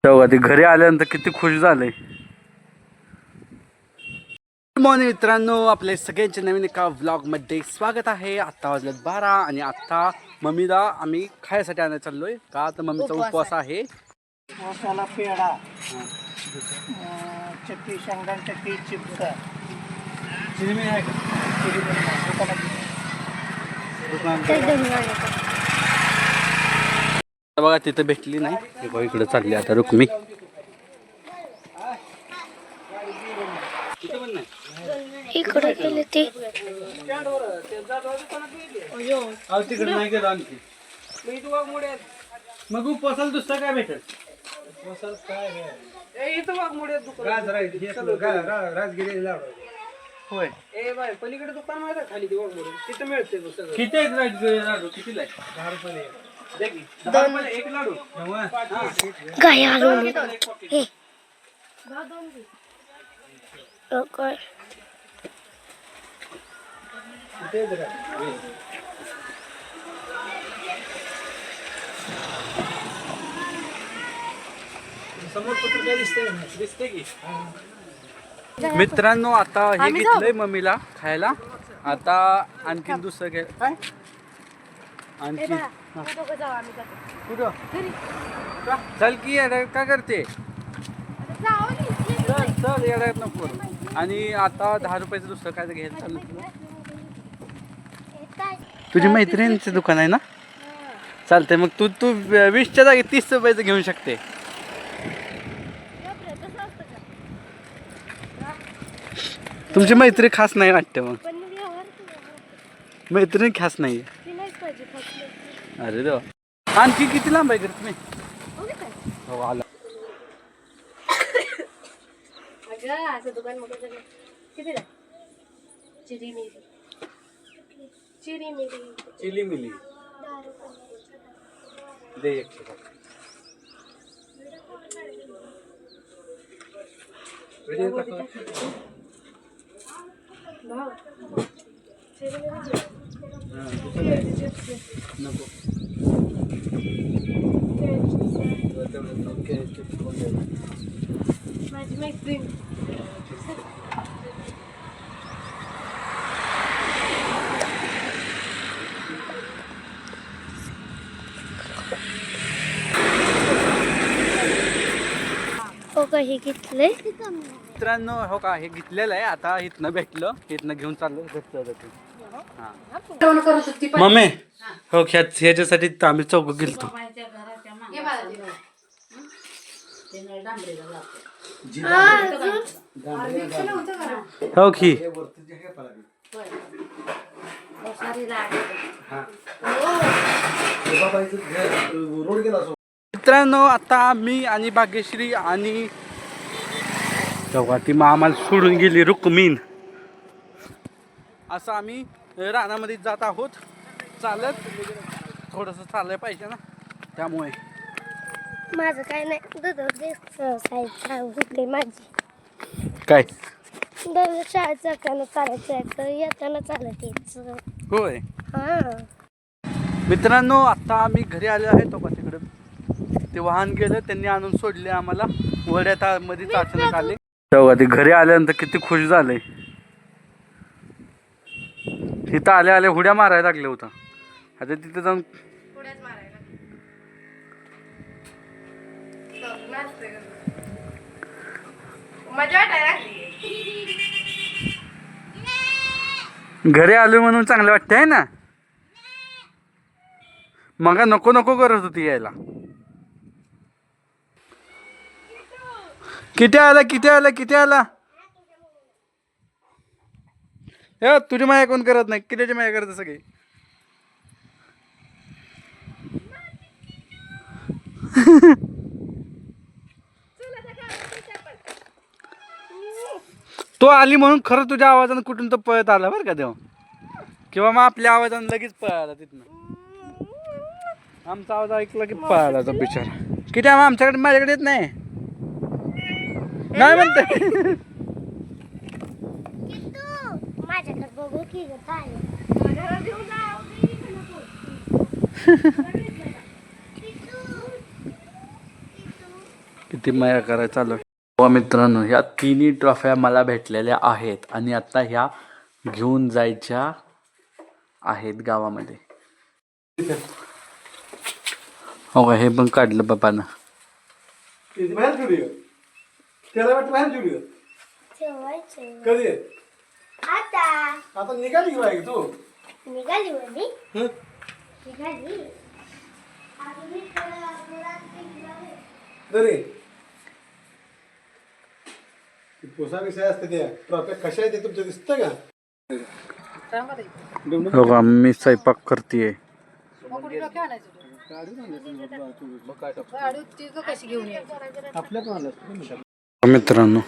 तेव्हा ते घरी आल्यानंतर किती खुश झाले. गुड मॉर्निंग मित्रांनो, आपले सगळ्यांचे नवीन एका व्लॉगमध्ये स्वागत आहे. आत्ता वाजलेत 12 आणि आत्ता मम्मीला आम्ही खायसाठी आणायला चाललोय का तर मम्मीचा उपवास आहे. मसाला पेढा, चक्की शेंगदाणे चक्की चिप्स बघा तिथं भेटली नाही. इकडे चालली आता रुक्मी. इकडे गेले ते तिकडे नाही गेलो आणखी. मग उपवासाला दुसरा काय भेटेल? होय. पलीकडे दुकान माहिती खाली तिथं मिळते किती आहेत लाडू? कितीला आहे? 10 रुपये. एक लाडू. काय आलो हे काय मित्रांनो, आता हे घेतलंय मम्मीला खायला. आता आणखीन दुसरं घे काय आणखी कुठं चल की येड्या काय करते. चल येड्यात नको. आणि आता 10 रुपयाचं दुसरं काय घ्यायला चाललं तुला. तुझी मैत्रिणीचं दुकान आहे ना? चालतंय मग तू 20च्या जागी 30 रुपयाचं घेऊ शकते. तुमची मैत्री खास नाही वाटते. मग मैत्रीण खास नाही. अरे देवा, आणखी किती लांब आहे तुम्ही? हो आला. असं दुकान मोठं किती चिरी चिली दे 100. नको माझी मैत्रीण हो का हे घेतलंय मित्रांनो. हो का हे घेतलेलं आहे. आता इथनं भेटलं, इथनं घेऊन चाललो घरचं. मम्मी हो ह्याच्यासाठी आम्ही चौक गेलतो. हो की मित्रांनो, आता मी आणि भाग्यश्री आणि तेव्हा ती आम्हाला सोडून गेली रुक्मीन. असं आम्ही रानामध्ये जात आहोत चालत. थोडंसं चाललं पाहिजे ना, त्यामुळे. माझं काय नाही होते माझी काय दररोज शाळेत जाताना चालायचं यायचं, येताना चालत यायचं. होय. हा मित्रांनो, आता आम्ही घरी आले आहे. तो तिकडे ते वाहन गेलं, त्यांनी आणून सोडले आम्हाला. वड्यात मध्ये अचानक आले. तेव्हा ते घरी आल्यानंतर किती खुश झाले. तिथं आल्या आल्या हुड्या मारायला लागल्या होता. आता तिथे जाऊन घरी आलो म्हणून चांगलं वाटतं आहे ना. मग नको नको करत होती यायला. किती आला हे तुझी माया कोण करत नाही. कितीची माया करत सगळी. तो आली म्हणून खरं तुझ्या आवाजानं कुठून तर पळत आला बरं का तेव्हा. किंवा मग आपल्या आवाजानं लगेच पळाला तिथनं. आमचा आवाज ऐकला की पळाला तो बिचारा. किती आमच्याकडे माझ्याकडे येत नाही म्हणते. माझ्याकडे बघू की किती मया करायला चालू आहे. हो मित्रांनो, ह्या तिन्ही ट्रॉफ्या मला भेटलेल्या आहेत आणि आता ह्या घेऊन जायच्या आहेत गावामध्ये. हो का, हे पण काढलं बापानं. बाहेर जुडिओ त्याला वाटतं बाहेर जुडिओ ठेवायचं कधी आता आता निघाली की बाई तू निघाली वडी हं? निघाली तरी पोसा विषय असते त्या ट्रॉफिक कशा आहे ते तुमचं दिसतं का हो का, मी स्वयंपाक करते. मित्रांनो,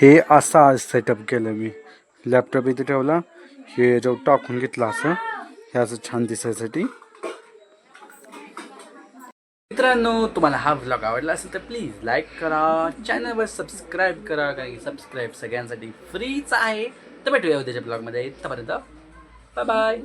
हे असं आज सेटअप केलं मी. लॅपटॉप इथे ठेवला, हे जो टाकून घेतला असं, हे असं छान दिसायसाठी. मित्रांनो, तुम्हाला हा व्लॉग आवडला असेल तर प्लीज लाईक करा, चॅनलवर सबस्क्राईब करा, कारण की सबस्क्राईब सगळ्यांसाठी फ्रीच आहे. तर भेटूया उद्याच्या ब्लॉगमध्ये. तोपर्यंत बाय बाय.